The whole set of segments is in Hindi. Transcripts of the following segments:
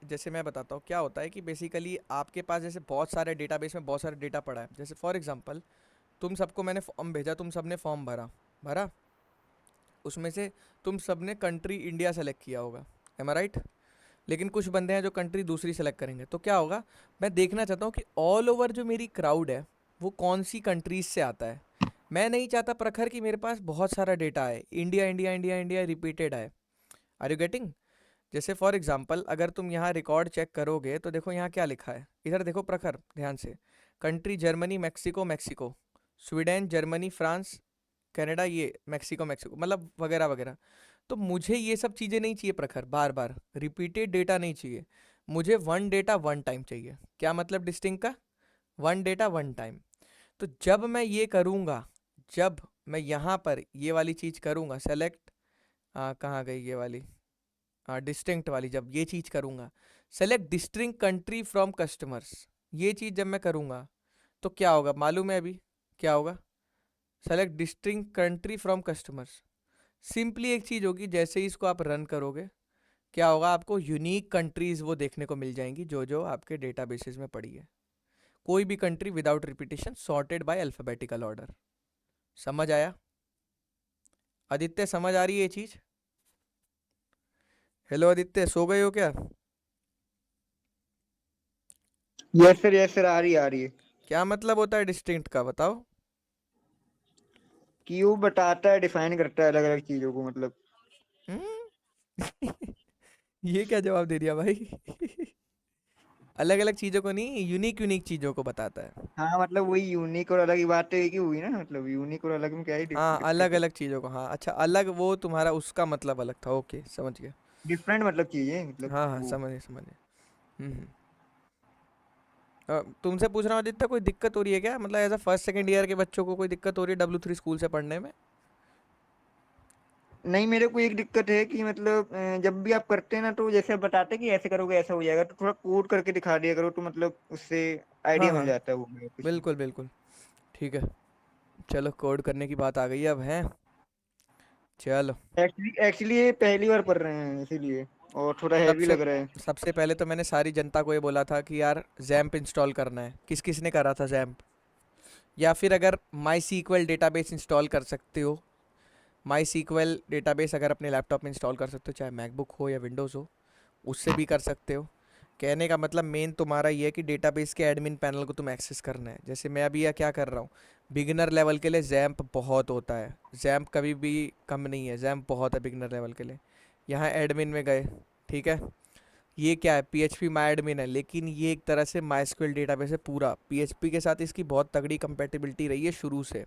जैसे मैं बताता हूँ क्या होता है कि बेसिकली आपके पास जैसे बहुत सारे डेटाबेस में बहुत सारा डेटा पड़ा है। जैसे फॉर एग्जांपल तुम सबको मैंने फॉर्म भेजा, तुम सबने फॉर्म भरा भरा उसमें से तुम सबने कंट्री इंडिया सेलेक्ट किया होगा, एम आई राइट? लेकिन कुछ बंदे हैं जो कंट्री दूसरी सेलेक्ट करेंगे, तो क्या होगा, मैं देखना चाहता हूँ कि ऑल ओवर जो मेरी क्राउड है वो कौन सी कंट्रीज से आता है। मैं नहीं चाहता प्रखर कि मेरे पास बहुत सारा डेटा है, India India India India repeated है। Are you getting? जैसे फॉर एग्जांपल अगर तुम यहाँ रिकॉर्ड चेक करोगे तो देखो यहाँ क्या लिखा है, इधर देखो प्रखर ध्यान से। Country Germany Mexico Mexico, Sweden Germany France Canada, ये मैक्सिको मैक्सिको मतलब वगैरह वगैरह। तो मुझे ये सब चीज़ें नहीं चाहिए प्रखर, बार बार रिपीटेड डेटा नहीं चाहिए। मुझे वन डेटा वन टाइम चाहिए। क्या मतलब डिस्टिंक्ट का? One data one time. तो जब मैं ये करूँगा, जब मैं यहाँ पर ये वाली चीज़ करूँगा सेलेक्ट, कहाँ गई ये वाली, डिस्टिंक्ट वाली, जब ये चीज़ करूँगा select distinct country from customers, ये चीज़ जब मैं करूँगा तो क्या होगा मालूम है अभी? क्या होगा? Select distinct country from customers. Simply एक चीज़ होगी, जैसे ही इसको आप रन करोगे क्या होगा, आपको यूनिक कंट्रीज़ वो देखने को मिल जाएंगी जो जो आपके डेटाबेसेस में पड़ी है। कोई भी country without repetition, sorted by alphabetical order. समझ आया? आदित्य समझ आ रही है ये चीज़? हेलो आदित्य, सो गए हो क्या? यस सर, आ रही है। क्या मतलब होता है डिस्टिंक्ट का, बताओ। कि वो बताता है, डिफाइन करता है अलग अलग चीजों को, मतलब। हम्म? ये क्या जवाब दे दिया भाई? अलग अलग चीज़ों को नहीं, यूनिक यूनिक चीज़ों को बताता है। हाँ, मतलब वही यूनिक और अलग ही बात तो एक ही हुई ना, मतलब यूनिक और अलग में क्या ही हाँ, अलग दिक्कत है। अलग चीज़ों को, हाँ अच्छा, अलग वो तुम्हारा उसका मतलब अलग था, ओके समझ गया। डिफरेंट मतलब चीजें, मतलब हाँ हाँ, वो। समझ समझ। हम्म। तुमसे पूछ रहा हूँ आदित्य, कोई दिक्कत हो रही है क्या, मतलब as a first second year के बच्चों को कोई दिक्कत हो रही है W3 स्कूल से पढ़ने में? नहीं, मेरे को एक दिक्कत है कि मतलब जब भी आप करते हैं ना, तो जैसे आप बताते हैं कि ऐसे करोगे ऐसा हो जाएगा, तो थोड़ा कोड करके दिखा दिया करो, तो मतलब उससे हाँ आइडिया मिल हाँ, जाता है वो मेरे को इसमें। बिल्कुल बिल्कुल। ठीक है, चलो कोड करने की बात आ गई है अब, हैं? चलो। एक्चुअली ये पहली बार पढ़ रहे हैं इसीलिए, और थोड़ा हैवी सबसे लग रहा है। सबसे पहले तो मैंने सारी जनता को ये बोला था कि यार जैम्प इंस्टॉल करना है। किस किस ने करा था जैम्प? या फिर अगर माई सीक्वल डेटाबेस इंस्टॉल कर सकते हो, माई सीक्वल डेटाबेस अगर अपने लैपटॉप में इंस्टॉल कर सकते हो, चाहे मैकबुक हो या विंडोज़ हो, उससे भी कर सकते हो। कहने का मतलब मेन तुम्हारा ये है कि डेटाबेस के एडमिन पैनल को तुम एक्सेस करना है। जैसे मैं अभी यह क्या कर रहा हूँ, बिगिनर लेवल के लिए जैम्प बहुत होता है, जैम्प कभी भी कम नहीं है, जैम्प बहुत है बिगिनर लेवल के लिए। यहाँ एडमिन में गए, ठीक है, ये क्या है, PHP माई एडमिन है, लेकिन ये एक तरह से माई डेटाबेस है पूरा। PHP के साथ इसकी बहुत तगड़ी कंपेटिबिलिटी रही है शुरू से।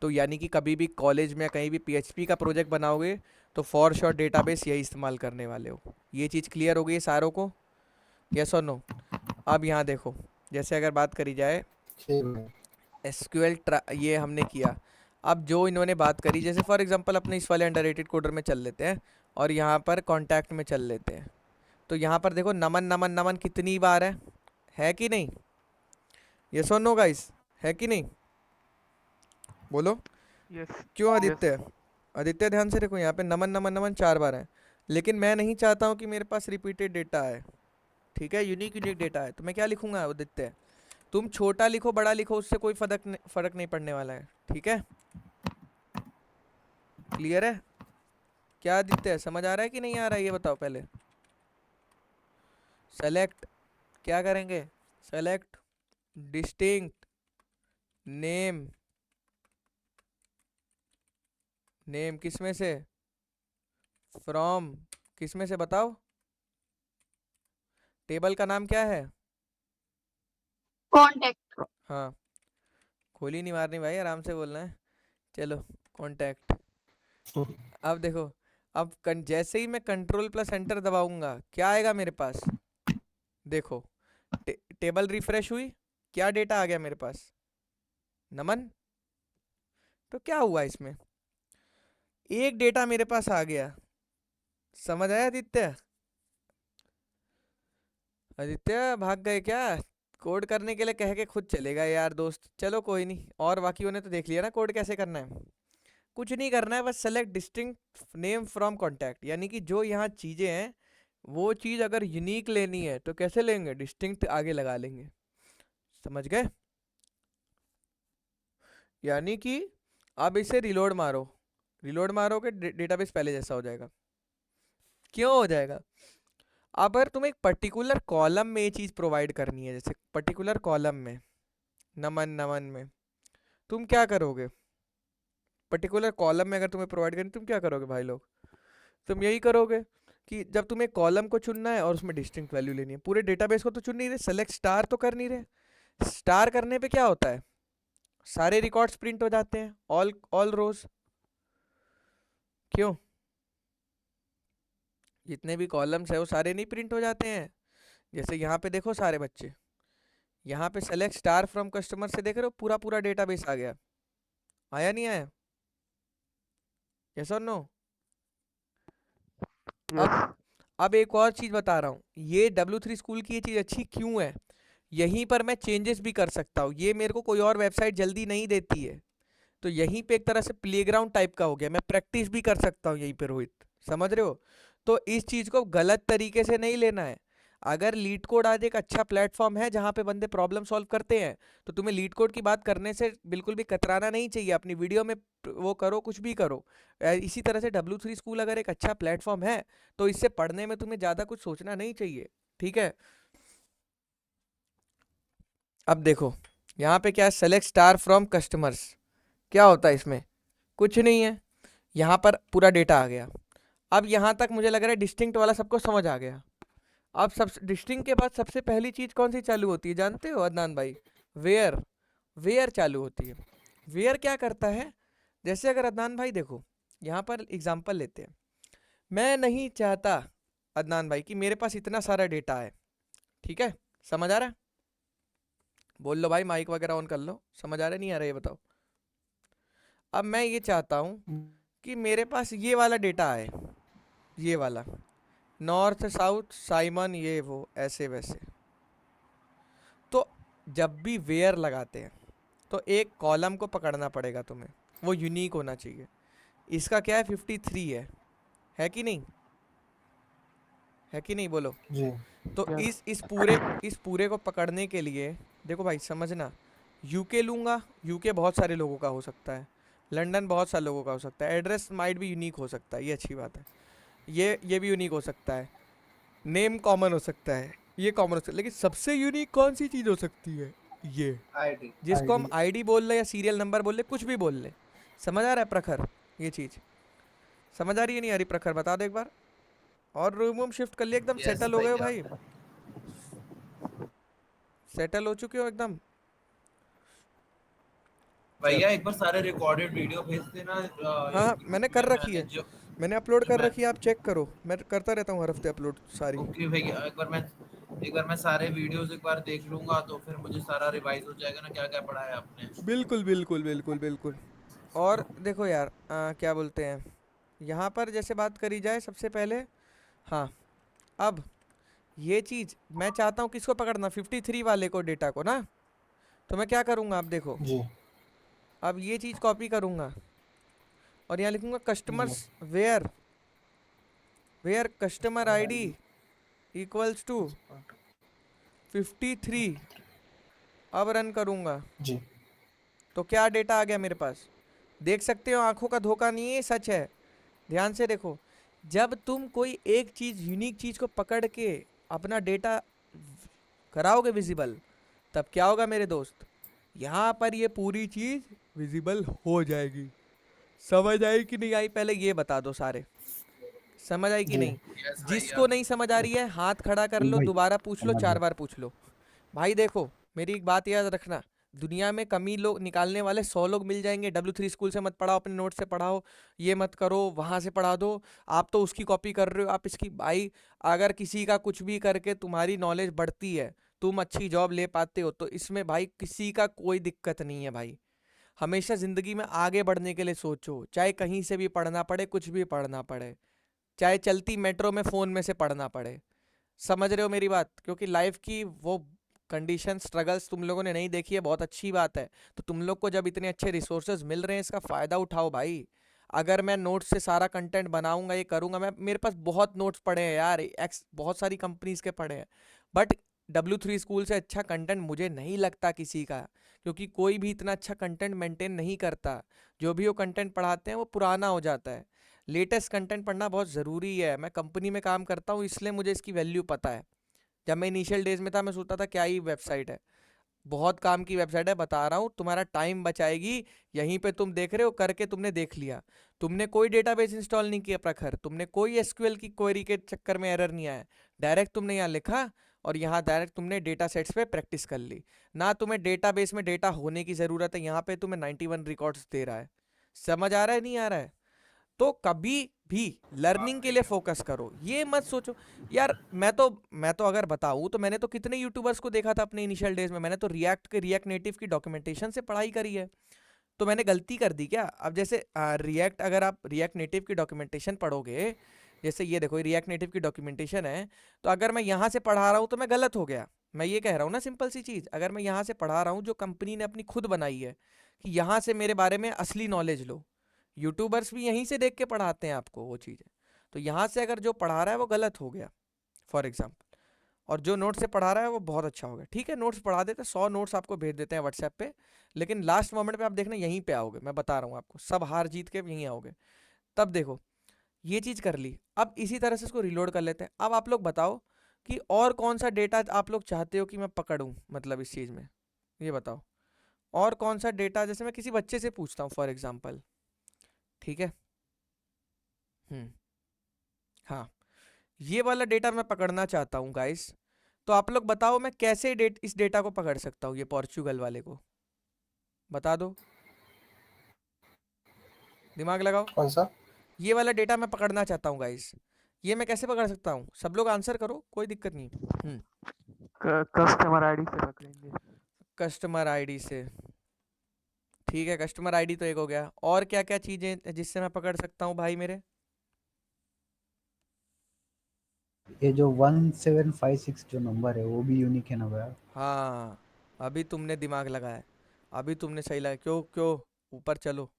तो यानी कि कभी भी कॉलेज में कहीं भी PHP का प्रोजेक्ट बनाओगे तो फॉर श्योर डेटाबेस यही इस्तेमाल करने वाले हो। ये चीज़ क्लियर हो गई है सारों को? यस और नो? अब यहाँ देखो, जैसे अगर बात करी जाए ठीक है। एसक्यूएल, ये हमने किया। अब जो इन्होंने बात करी, जैसे फॉर एग्जांपल अपने इस वाले अंडररेटेड कोडर में चल लेते हैं और यहाँ पर कॉन्टैक्ट में चल लेते हैं। तो यहाँ पर देखो नमन नमन नमन कितनी बार है कि नहीं? यस और नो गाइस, है कि नहीं? बोलो। यस। क्यों यस। आदित्य? आदित्य ध्यान से देखो, यहाँ पे नमन नमन नमन 4 बार है। लेकिन मैं नहीं चाहता हूँ कि मेरे पास रिपीटेड डेटा है, ठीक है, यूनिक यूनिक डेटा है। तो मैं क्या लिखूंगा आदित्य? तुम छोटा लिखो बड़ा लिखो, उससे कोई फर्क नहीं पड़ने वाला है, ठीक है? क्लियर है? क्या आदित्य समझ आ रहा है कि नहीं आ रहा है, ये बताओ पहले। सेलेक्ट, क्या करेंगे, सेलेक्ट डिस्टिंक्ट नेम, नेम किस में से, फ्रॉम किस में से बताओ, टेबल का नाम क्या है? कॉन्टेक्ट। हाँ, गोली नहीं मारनी भाई, आराम से बोलना है। चलो, कॉन्टैक्ट। अब देखो, अब जैसे ही मैं कंट्रोल प्लस एंटर दबाऊंगा क्या आएगा मेरे पास? देखो, टेबल रिफ्रेश हुई, क्या डेटा आ गया मेरे पास? नमन। तो क्या हुआ इसमें, एक डेटा मेरे पास आ गया। समझ आया आदित्य? आदित्य भाग गए क्या? कोड करने के लिए कह के खुद चलेगा यार दोस्त। चलो कोई नहीं, और बाकियों ने तो देख लिया ना कोड कैसे करना है। कुछ नहीं करना है, बस select distinct name from contact, यानी कि जो यहाँ चीज़ें हैं वो चीज़ अगर यूनिक लेनी है तो कैसे लेंगे, डिस्टिंक्ट आगे लगा लेंगे। समझ गए? यानी कि अब इसे रिलोड मारो, रिलोड मारोगे डेटाबेस पहले जैसा हो जाएगा। क्यों हो जाएगा? अब अगर तुम्हें एक पर्टिकुलर कॉलम में ये चीज़ प्रोवाइड करनी है, जैसे पर्टिकुलर कॉलम में नमन नमन में, तुम क्या करोगे? पर्टिकुलर कॉलम में अगर तुम्हें प्रोवाइड करनी, तुम क्या करोगे भाई लोग? तुम यही करोगे कि जब तुम्हें कॉलम को चुनना है और उसमें डिस्टिंक्ट वैल्यू लेनी है, पूरे डेटाबेस को तो चुन नहीं रहे, सेलेक्ट स्टार तो कर नहीं रहे। स्टार करने पे क्या होता है, सारे रिकॉर्ड्स प्रिंट हो जाते हैं, ऑल ऑल रोज। क्यों? जितने भी कॉलम्स है वो सारे नहीं प्रिंट हो जाते हैं? जैसे यहाँ पे देखो सारे बच्चे, यहाँ पे सेलेक्ट स्टार फ्रॉम कस्टमर से देख रहे हो पूरा पूरा डेटाबेस आ गया, आया नहीं आया? यस और नो? अब यस। अब एक और चीज बता रहा हूँ, ये W3 स्कूल की ये चीज अच्छी क्यों है, यहीं पर मैं चेंजेस भी कर सकता हूँ, ये मेरे को कोई और वेबसाइट जल्दी नहीं देती है। तो यहीं पे एक तरह से प्लेग्राउंड टाइप का हो गया, मैं प्रैक्टिस भी कर सकता हूँ यहीं पे रोहित। समझ रहे हो? तो इस चीज को गलत तरीके से नहीं लेना है। अगर लीड कोड आज एक अच्छा प्लेटफॉर्म है जहाँ पे बंदे प्रॉब्लम सॉल्व करते हैं, तो तुम्हें लीड कोड की बात करने से बिल्कुल भी कतराना नहीं चाहिए, अपनी वीडियो में वो करो, कुछ भी करो। इसी तरह से W3 स्कूल अगर एक अच्छा प्लेटफॉर्म है, तो इससे पढ़ने में तुम्हें ज़्यादा कुछ सोचना नहीं चाहिए। ठीक है? अब देखो यहाँ पे क्या है, सेलेक्ट स्टार फ्रॉम कस्टमर्स, क्या होता है इसमें? कुछ नहीं है, यहाँ पर पूरा डेटा आ गया। अब यहाँ तक मुझे लग रहा है डिस्टिंक्ट वाला सबको समझ आ गया। अब सब डिस्टिंक्ट के बाद सबसे पहली चीज कौन सी चालू होती है जानते हो अदनान भाई? वेयर। वेयर चालू होती है। वेयर क्या करता है, जैसे अगर अदनान भाई देखो, यहाँ पर एग्जांपल लेते हैं, मैं नहीं चाहता अदनान भाई कि मेरे पास इतना सारा डेटा है। ठीक है? समझ आ रहा है? बोल लो भाई, माइक वगैरह ऑन कर लो, समझ आ रहा है नहीं आ रहा है ये बताओ। अब मैं ये चाहता हूँ कि मेरे पास ये वाला डेटा है, ये वाला नॉर्थ साउथ साइमन ये वो ऐसे वैसे। तो जब भी वेयर लगाते हैं तो एक कॉलम को पकड़ना पड़ेगा तुम्हें, वो यूनिक होना चाहिए। इसका क्या है, 53 है कि नहीं? है कि नहीं बोलो? जी। तो यस। इस पूरे को पकड़ने के लिए देखो भाई समझना, यूके लूँगा, यूके बहुत सारे लोगों का हो सकता है, लंदन बहुत सारे लोगों का हो सकता है, एड्रेस माइट भी यूनिक हो सकता है, ये अच्छी बात है। ये भी यूनिक हो सकता है, नेम कॉमन हो सकता है, ये कॉमन हो सकता है, लेकिन सबसे यूनिक कौन सी चीज़ हो सकती है? ये, आईडी। जिसको हम आईडी। आईडी बोल ले या सीरियल नंबर बोल ले, कुछ भी बोल ले। समझ आ रहा है प्रखर? ये चीज़ समझ आ रही है नहीं आ रही प्रखर, बता दो एक बार। और रूम वूम शिफ्ट कर लिया, एकदम यस सेटल हो गए हो भैया। भाई? सेटल हो चुके हो एकदम? भैया चलो। एक बार सारे रिकॉर्डेड वीडियो भेज देना हाँ हाँ, इस मैंने ग्रुप कर में। रखी मैंने है, जो मैंने अपलोड जो कर मैं रखी है, आप चेक करो, मैं करता रहता हूँ हर हफ्ते अपलोड सारी। ओके भैया, एक बार मैं सारे वीडियोस एक बार देख लूंगा तो फिर मुझे सारा रिवाइज हो जाएगा ना, क्या क्या पढ़ा है आपने। बिल्कुल बिल्कुल बिल्कुल बिल्कुल। और देखो यार, क्या बोलते हैं, यहाँ पर जैसे बात करी जाए सबसे पहले, हाँ, अब ये चीज़ मैं चाहता हूँ किसको पकड़ना, 53 वाले को, डेटा को ना। तो मैं क्या करूँगा, आप देखो, जी। अब ये चीज़ कॉपी करूँगा और यहाँ लिखूँगा जी। Customers where, where customer ID equals to 53। अब रन करूँगा जी। तो क्या डेटा आ गया मेरे पास? देख सकते हो, आंखों का धोखा नहीं है, सच है। ध्यान से देखो, जब तुम कोई एक चीज़, यूनिक चीज़ को पकड़ के अपना डेटा कराओगे विजिबल, तब क्या होगा मेरे दोस्त? यहाँ पर ये पूरी चीज़ विजिबल हो जाएगी। समझ आई कि नहीं आई, पहले ये बता दो सारे, समझ आई कि जी। नहीं? यस भैया। जिसको नहीं समझ आ रही है हाथ खड़ा कर लो, भाई दोबारा पूछ लो, समझ गए। 4 बार पूछ लो। भाई देखो, मेरी एक बात याद रखना, दुनिया में कमी लोग निकालने वाले 100 लोग मिल जाएंगे। W3 स्कूल से मत पढ़ाओ, अपने नोट से पढ़ाओ, ये मत करो, वहाँ से पढ़ा दो। आप तो उसकी कॉपी कर रहे हो, आप इसकी। भाई अगर किसी का कुछ भी करके तुम्हारी नॉलेज बढ़ती है, तुम अच्छी जॉब ले पाते हो, तो इसमें भाई किसी का कोई दिक्कत नहीं है भाई। हमेशा ज़िंदगी में आगे बढ़ने के लिए सोचो, चाहे कहीं से भी पढ़ना पड़े, कुछ भी पढ़ना पड़े, चाहे चलती मेट्रो में फ़ोन में से पढ़ना पड़े। समझ रहे हो मेरी बात? क्योंकि लाइफ की वो कंडीशन, स्ट्रगल्स तुम लोगों ने नहीं देखी है, बहुत अच्छी बात है। तो तुम लोग को जब इतने अच्छे रिसोर्सेज मिल रहे हैं, इसका फ़ायदा उठाओ भाई। अगर मैं नोट्स से सारा कंटेंट बनाऊंगा, ये करूंगा, मैं मेरे पास बहुत नोट्स पड़े हैं यार, एक्स बहुत सारी कंपनीज के पड़े हैं, बट W3 स्कूल से अच्छा कंटेंट मुझे नहीं लगता किसी का, क्योंकि कोई भी इतना अच्छा कंटेंट मेंटेन नहीं करता। जो भी वो कंटेंट पढ़ाते हैं वो पुराना हो जाता है। लेटेस्ट कंटेंट पढ़ना बहुत ज़रूरी है। मैं कंपनी में काम करता हूँ इसलिए मुझे इसकी वैल्यू पता है। जब मैं इनिशियल डेज में था मैं सोचता था क्या ही वेबसाइट है, बहुत काम की वेबसाइट है, बता रहा हूँ तुम्हारा टाइम बचाएगी। यहीं पे तुम देख रहे हो, करके तुमने देख लिया, तुमने कोई डेटाबेस इंस्टॉल नहीं किया प्रखर, तुमने कोई एसक्यूएल की क्वेरी के चक्कर में एरर नहीं आया, डायरेक्ट तुमने यहाँ लिखा और यहाँ डायरेक्ट तुमने डेटा सेट्स पे प्रैक्टिस कर ली। ना तुम्हें डेटाबेस में डेटा होने की ज़रूरत है, यहाँ पे तुम्हें 91 रिकॉर्ड्स दे रहा है। समझ आ रहा है नहीं आ रहा है? तो कभी भी लर्निंग के लिए फोकस करो, ये मत सोचो यार मैं तो अगर बताऊं तो मैंने तो कितने यूट्यूबर्स को देखा था अपने इनिशियल डेज में, मैंने तो रिएक्ट नेटिव की डॉक्यूमेंटेशन से पढ़ाई करी है। तो मैंने गलती कर दी क्या? अब जैसे रिएक्ट, अगर आप रिएक्ट नेटिव की डॉक्यूमेंटेशन पढ़ोगे, जैसे ये देखो रिएक्ट नेटिव की डॉक्यूमेंटेशन है, तो अगर मैं यहाँ से पढ़ा रहा हूँ तो मैं गलत हो गया। मैं ये कह रहा हूँ ना, सिंपल सी चीज़, अगर मैं यहाँ से पढ़ा रहा हूँ जो कंपनी ने अपनी खुद बनाई है कि यहाँ से मेरे बारे में असली नॉलेज लो, यूट्यूबर्स भी यहीं से देख के पढ़ाते हैं आपको वो चीज़ें, तो यहाँ से अगर जो पढ़ा रहा है वो गलत हो गया फॉर एग्जाम्पल, और जो नोट से पढ़ा रहा है वो बहुत अच्छा हो गया, ठीक है, नोट्स पढ़ा देते, 100 नोट्स आपको भेज देते हैं व्हाट्सएप पे, लेकिन लास्ट मोमेंट पे आप देखना यहीं पे आओगे, मैं बता रहा हूँ आपको, सब हार जीत के यहीं आओगे। तब देखो, ये चीज़ कर ली, अब इसी तरह से इसको रिलोड कर लेते हैं। अब आप लोग बताओ कि और कौन सा डेटा आप लोग चाहते हो कि मैं पकड़ूँ, मतलब इस चीज़ में, ये बताओ और कौन सा डेटा, जैसे मैं किसी बच्चे से पूछता हूँ फॉर एग्जाम्पल, ठीक है, हम्म, हाँ, ये वाला डेटा मैं पकड़ना चाहता हूँ गाइस, तो आप लोग बताओ मैं कैसे इस डेटा को पकड़ सकता हूँ, ये पोर्चुगल वाले को बता दो, दिमाग लगाओ। कौन सा? ये वाला डेटा मैं पकड़ना चाहता हूँ गाइस, ये मैं कैसे पकड़ सकता हूँ? सब लोग आंसर करो, कोई दिक्कत नहीं। कस्टमर आईडी से पकड़ेंगे। कस्टमर आईडी से, ठीक है, कस्टमर आईडी तो एक हो गया, और क्या क्या चीज़ें जिससे मैं पकड़ सकता हूँ भाई मेरे? ये जो 1756 जो नंबर है वो भी यूनिक है ना भैया? हाँ, अभी तुमने दिमाग लगाया, अभी तुमने सही लगाया, क्यों क्यों, ऊपर चलो,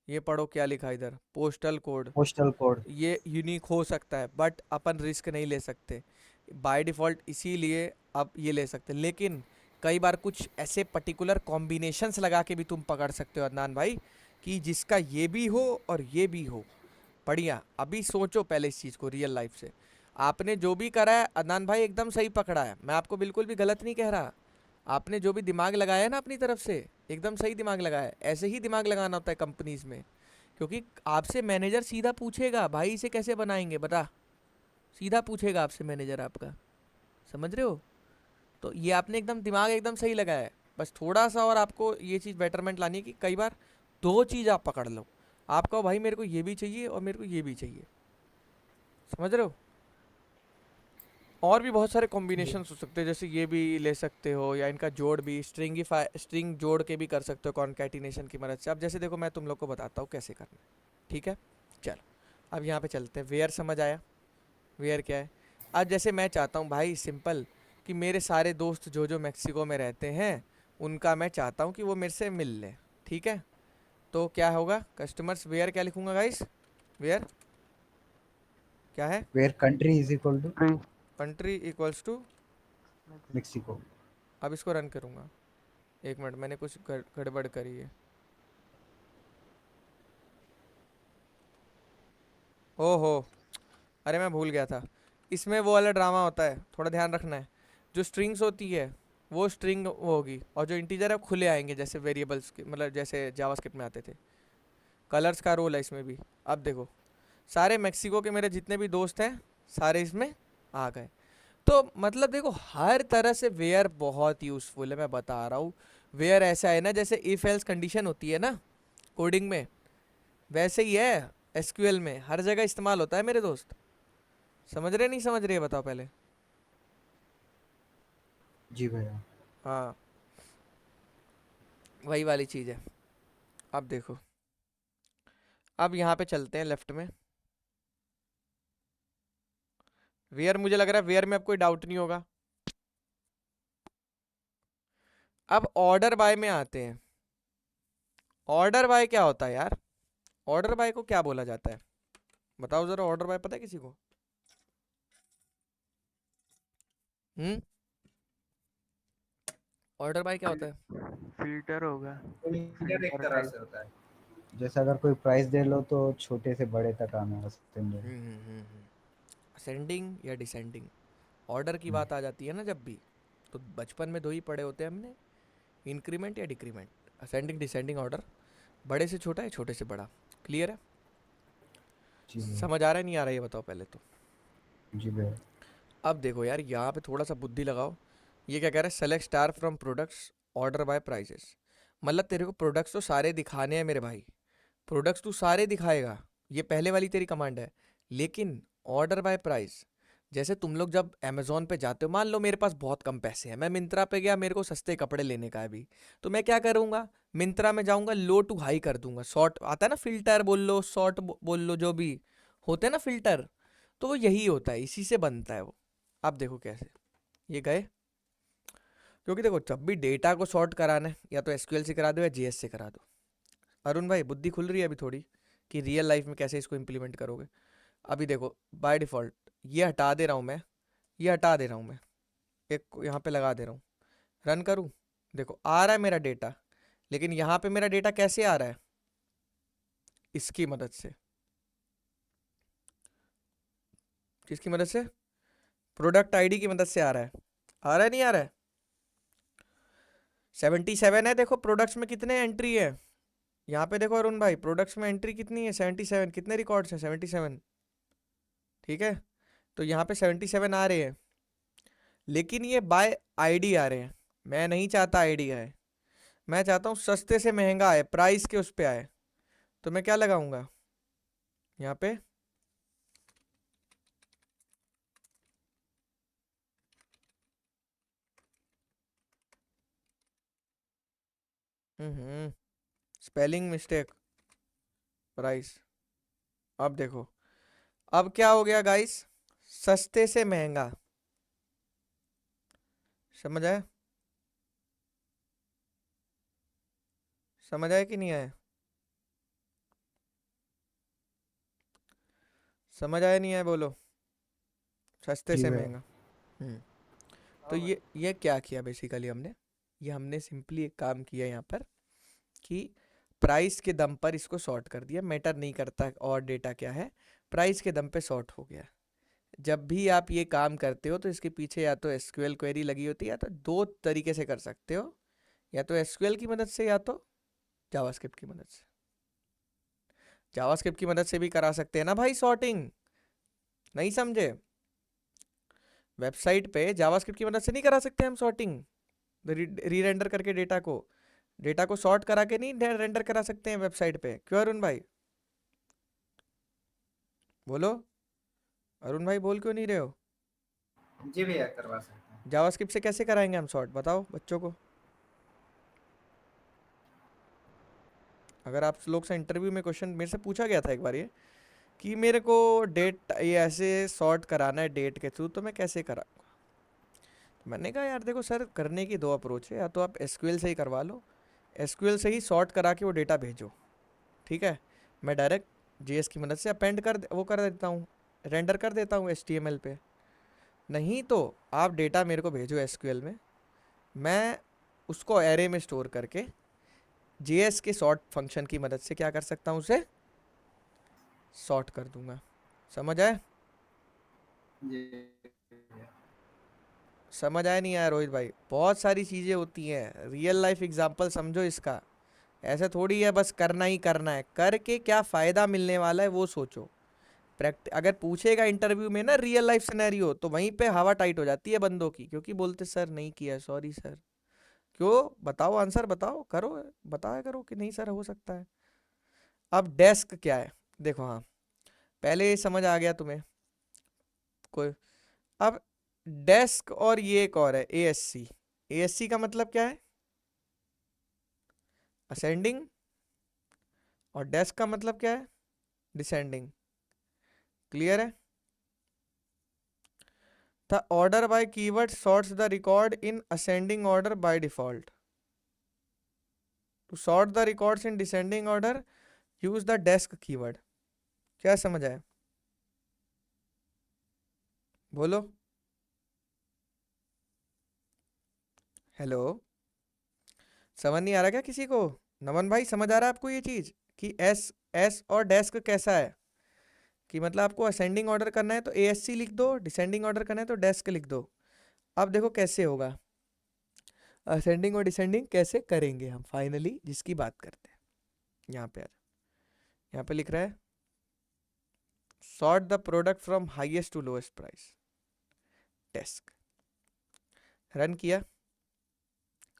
ये पढ़ो क्या लिखा है इधर, पोस्टल कोड, पोस्टल कोड। ये यूनिक हो सकता है बट अपन रिस्क नहीं ले सकते बाय डिफ़ॉल्ट, इसीलिए आप ये ले सकते हैं, लेकिन कई बार कुछ ऐसे पर्टिकुलर कॉम्बिनेशंस लगा के भी तुम पकड़ सकते हो अदनान भाई, कि जिसका ये भी हो और ये भी हो। बढ़िया, अभी सोचो पहले इस चीज़ को रियल लाइफ से, आपने जो भी करा है अदनान भाई एकदम सही पकड़ा है, मैं आपको बिल्कुल भी गलत नहीं कह रहा। आपने जो भी दिमाग लगाया है ना अपनी तरफ से, एकदम सही दिमाग लगाया है, ऐसे ही दिमाग लगाना होता है कंपनीज में, क्योंकि आपसे मैनेजर सीधा पूछेगा भाई इसे कैसे बनाएंगे बता, सीधा पूछेगा आपसे मैनेजर आपका, समझ रहे हो? तो ये आपने एकदम दिमाग एकदम सही लगाया है, बस थोड़ा सा और आपको ये चीज़ बेटरमेंट लानी है कि कई बार दो चीज़ आप पकड़ लो, आप कहो भाई मेरे को ये भी चाहिए और मेरे को ये भी चाहिए, समझ रहे हो? और भी बहुत सारे कॉम्बिनेशन हो सकते हैं, जैसे ये भी ले सकते हो, या इनका जोड़ भी, स्ट्रिंग जोड़ के भी कर सकते हो कॉन्कैटिनेशन की मदद से। अब जैसे देखो मैं तुम लोग को बताता हूँ कैसे करना है, ठीक है, चलो अब यहाँ पे चलते हैं। वेयर समझ आया? वेयर क्या है? अब जैसे मैं चाहता हूँ भाई सिंपल, कि मेरे सारे दोस्त जो जो मैक्सिको में रहते हैं उनका मैं चाहता हूँ कि वो मेरे से मिल लें, ठीक है, तो क्या होगा, कस्टमर्स वेयर क्या लिखूंगा गाइस, वेयर क्या है, where country is equal to country equals to, Mexico. अब इसको रन करूँगा, एक मिनट, मैंने कुछ गड़बड़ करी है, ओहो, अरे मैं भूल गया था, इसमें वो वाला ड्रामा होता है, थोड़ा ध्यान रखना है, जो स्ट्रिंग्स होती है वो स्ट्रिंग वो होगी, और जो इंटीजर है वो खुले आएंगे, जैसे वेरिएबल्स के, मतलब जैसे जावास्क्रिप्ट में आते थे। कलर्स का रोल है इसमें भी। अब देखो, सारे मेक्सिको के मेरे जितने भी दोस्त हैं सारे इसमें आ गए, तो मतलब देखो हर तरह से वेयर बहुत यूज़फुल है, मैं बता रहा हूँ। वेयर ऐसा है ना, जैसे इफ एल्स कंडीशन होती है ना कोडिंग में, वैसे ही है एसक्यूएल में, हर जगह इस्तेमाल होता है मेरे दोस्त। समझ रहे नहीं समझ रहे बताओ पहले? जी भैया। हाँ, वही वाली चीज़ है। अब देखो, अब यहाँ पे चलते हैं लेफ्ट में, वेयर, मुझे लग रहा है वेयर में अब कोई डाउट नहीं होगा। अब ऑर्डर बाय में आते हैं। ऑर्डर बाय क्या होता है यार? ऑर्डर बाय को क्या बोला जाता है, बताओ जरा, ऑर्डर बाय पता है किसी को? ऑर्डर बाय क्या होता है? फिल्टर होगा, फिल्टर एक फिल्टर तरह टाइप। से होता है। जैसे अगर कोई प्राइस दे लो तो छोटे से बड़े तक आना असेंडिंग। असेंडिंग या डिसेंडिंग, ऑर्डर की बात आ जाती है ना जब भी, तो बचपन में दो ही पढ़े होते हैं हमने, इंक्रीमेंट या डिक्रीमेंट, असेंडिंग डिसेंडिंग ऑर्डर, बड़े से छोटा है छोटे से बड़ा। क्लियर है? जी भैया। समझ आ रहा है नहीं आ रहा है ये बताओ पहले तो। जी भैया। अब देखो यार, यहाँ पे थोड़ा सा बुद्धि लगाओ। ये क्या कह रहा है, select star from products, order by prices. मतलब तेरे को प्रोडक्ट्स तो सारे दिखाने हैं मेरे भाई, प्रोडक्ट्स तू सारे दिखाएगा, ये पहले वाली तेरी कमांड है। लेकिन ऑर्डर बाय प्राइस, जैसे तुम लोग जब अमेजोन पे जाते हो, मान लो मेरे पास बहुत कम पैसे हैं, मैं मिंत्रा पे गया, मेरे को सस्ते कपड़े लेने का है अभी, तो मैं क्या करूँगा, मिंत्रा में जाऊँगा, लो टू हाई कर दूंगा, शॉर्ट आता है ना, फिल्टर बोल लो, शॉर्ट बोल लो, जो भी होते हैं ना फिल्टर, तो वो यही होता है, इसी से बनता है वो। आप देखो कैसे ये गए, क्योंकि देखो जब भी डेटा को सॉर्ट कराना है, या तो एसक्यूएल से करा दो या जीएस से करा दो। अरुण भाई बुद्धि खुल रही है अभी थोड़ी, कि रियल लाइफ में कैसे इसको इम्प्लीमेंट करोगे। अभी देखो बाय डिफ़ॉल्ट ये हटा दे रहा हूँ मैं, ये हटा दे रहा हूँ मैं, एक को यहाँ पे लगा दे रहा हूँ, रन करूँ, देखो आ रहा है मेरा डेटा। लेकिन यहाँ पे मेरा डेटा कैसे आ रहा है, इसकी मदद से, किसकी मदद से, प्रोडक्ट आईडी की मदद से आ रहा है नहीं आ रहा है? 77 है, देखो प्रोडक्ट्स में कितने एंट्री है, यहाँ पे देखो अरुण भाई, प्रोडक्ट्स में एंट्री कितनी है, 77, कितने रिकॉर्ड्स हैं, 77। ठीक है, तो यहाँ पे 77 आ रहे हैं, लेकिन ये बाय आईडी आ रहे हैं। मैं नहीं चाहता आईडी आए, मैं चाहता हूँ सस्ते से महंगा आए, प्राइस के उस पे आए। तो मैं क्या लगाऊंगा यहाँ पे, स्पेलिंग मिस्टेक, प्राइस। अब देखो, अब क्या हो गया गाइस, सस्ते से महंगा, समझ आया, समझ आया कि नहीं आया, समझ आया नहीं आया बोलो, सस्ते जी से भैया। महंगा। हम्म तो ये क्या किया बेसिकली हमने, ये हमने सिंपली एक काम किया यहाँ पर, कि प्राइस के दम पर इसको सॉर्ट कर दिया, मैटर नहीं करता और डेटा क्या है, प्राइस के दम पे सॉर्ट हो गया। जब भी आप ये काम करते हो तो इसके पीछे या तो एसक्यूएल क्वेरी लगी होती है, या तो दो तरीके से कर सकते हो, या तो एसक्यूएल की मदद से या तो जावास्क्रिप्ट की मदद से। जावास्क्रिप्ट की मदद से भी करा सकते हैं ना भाई सॉर्टिंग, नहीं समझे? वेबसाइट पे जावास्क्रिप्ट की मदद से नहीं करा सकते हम सॉर्टिंग, री रेंडर करके डेटा को सॉर्ट करा के नहीं रेंडर करा सकते हैं वेबसाइट पे, क्यों अरुण भाई बोलो, अरुण भाई बोल क्यों नहीं रहे हो? जी भैया करवा सकते हैं। जावास्क्रिप्ट से कैसे कराएंगे हम सॉर्ट, बताओ बच्चों को। अगर आप लोग से इंटरव्यू में क्वेश्चन मेरे से पूछा गया था एक बार ये, कि मेरे को डेट ये ऐसे सॉर्ट कराना है डेट के थ्रू, तो मैं कैसे करा, तो मैंने कहा यार देखो सर, करने की दो अप्रोच है, या तो आप एसक्यूएल से ही करवा लो, एसक्यूएल से ही सॉर्ट करा के वो डेटा भेजो, ठीक है, मैं डायरेक्ट जीएस की मदद से अपेंड वो कर देता हूँ, रेंडर कर देता हूँ एचटीएमएल पे। नहीं तो आप डेटा मेरे को भेजो एसक्यूएल में, मैं उसको एरे में स्टोर करके जेएस के सॉर्ट फंक्शन की मदद से क्या कर सकता हूँ, उसे सॉर्ट कर दूंगा। समझ आए? जी भैया। समझ आया नहीं आया रोहित भाई? बहुत सारी चीज़ें होती हैं, रियल लाइफ एग्जांपल समझो इसका, ऐसे थोड़ी है बस करना ही करना है, करके क्या फ़ायदा मिलने वाला है वो सोचो। अगर पूछेगा इंटरव्यू में ना रियल लाइफ सिनेरियो, तो वहीं पे हवा टाइट हो जाती है बंदों की, क्योंकि बोलते सर नहीं किया, सॉरी सर। क्यों, बताओ आंसर बताओ, करो, बताया करो कि नहीं सर हो सकता है। अब डेस्क क्या है, देखो, हाँ पहले ये समझ आ गया तुम्हें कोई। अब डेस्क और ये एक और है एएससी, एएससी का मतलब क्या है, असेंडिंग, और डेस्क का मतलब क्या है, डिसेंडिंग। क्लियर है? The order by keyword sorts the record in ascending order by default, to sort the records in descending order use the desc keyword. क्या समझ आया? बोलो। हेलो, समझ नहीं आ रहा क्या किसी को? नमन भाई समझ आ रहा है आपको ये चीज कि एस एस और डेस्क कैसा है? कि मतलब आपको असेंडिंग ऑर्डर करना है तो ASC लिख दो, डिसेंडिंग ऑर्डर करना है तो डेस्क लिख दो। अब देखो कैसे होगा, असेंडिंग और डिसेंडिंग कैसे करेंगे हम फाइनली, जिसकी बात करते हैं। यहाँ पे आ जाओ, यहाँ पे लिख रहा है sort the product from highest to lowest price, desc. Run किया,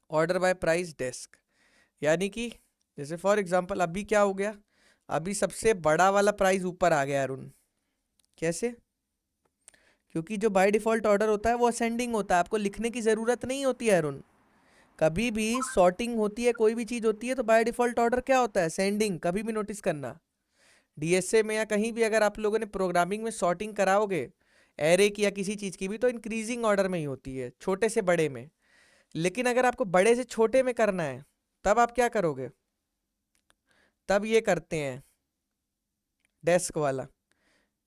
ऑर्डर बाय प्राइस डेस्क। यानी कि जैसे फॉर एग्जांपल अभी क्या हो गया, अभी सबसे बड़ा वाला प्राइस ऊपर आ गया अरुण। कैसे? क्योंकि जो बाय डिफॉल्ट ऑर्डर होता है वो असेंडिंग होता है, आपको लिखने की ज़रूरत नहीं होती है अरुण। कभी भी सॉर्टिंग होती है, कोई भी चीज़ होती है तो बाय डिफॉल्ट ऑर्डर क्या होता है? असेंडिंग। कभी भी नोटिस करना, DSA में या कहीं भी अगर आप लोगों ने प्रोग्रामिंग में सॉर्टिंग कराओगे एरे की या किसी चीज़ की भी, तो इंक्रीजिंग ऑर्डर में ही होती है, छोटे से बड़े में। लेकिन अगर आपको बड़े से छोटे में करना है तब आप क्या करोगे? तब ये करते हैं डेस्क वाला।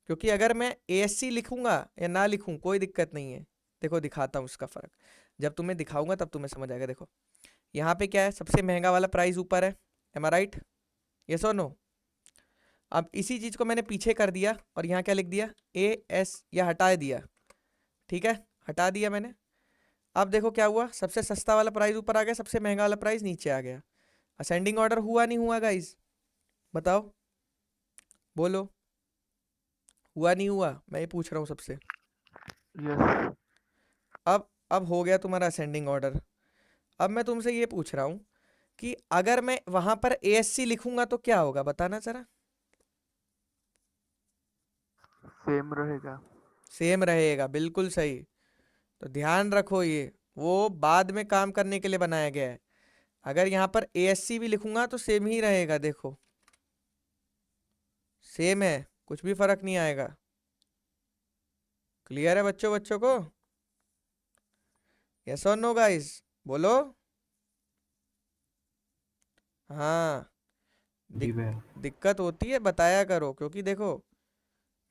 क्योंकि अगर मैं ASC लिखूंगा या ना लिखूं कोई दिक्कत नहीं है। देखो दिखाता हूँ उसका फ़र्क, जब तुम्हें दिखाऊंगा तब तुम्हें समझ आएगा। देखो यहाँ पे क्या है, सबसे महंगा वाला प्राइस ऊपर है, एम आई राइट? यस और नो? अब इसी चीज़ को मैंने पीछे कर दिया और यहाँ क्या लिख दिया, AS, या हटा दिया। ठीक है, हटा दिया मैंने। अब देखो क्या हुआ, सबसे सस्ता वाला प्राइस ऊपर आ गया, सबसे महंगा वाला प्राइस नीचे आ गया। असेंडिंग ऑर्डर हुआ नहीं हुआ गाइस? बताओ, बोलो, हुआ नहीं हुआ? मैं ये पूछ रहा हूँ सबसे। यस। अब हो गया तुम्हारा असेंडिंग ऑर्डर। अब मैं तुमसे ये पूछ रहा हूँ कि अगर मैं वहां पर ASC लिखूंगा तो क्या होगा, बताना जरा। सेम रहेगा। सेम रहेगा, बिल्कुल सही। तो ध्यान रखो, ये वो बाद में काम करने के लिए बनाया गया है। अगर यहाँ पर ASC भी लिखूंगा तो सेम ही रहेगा, देखो सेम है, कुछ भी फर्क नहीं आएगा। क्लियर है बच्चों, बच्चों को? यस और नो गाइस, बोलो। हाँ, जी दिक, भैया। दिक्कत होती है बताया करो, क्योंकि देखो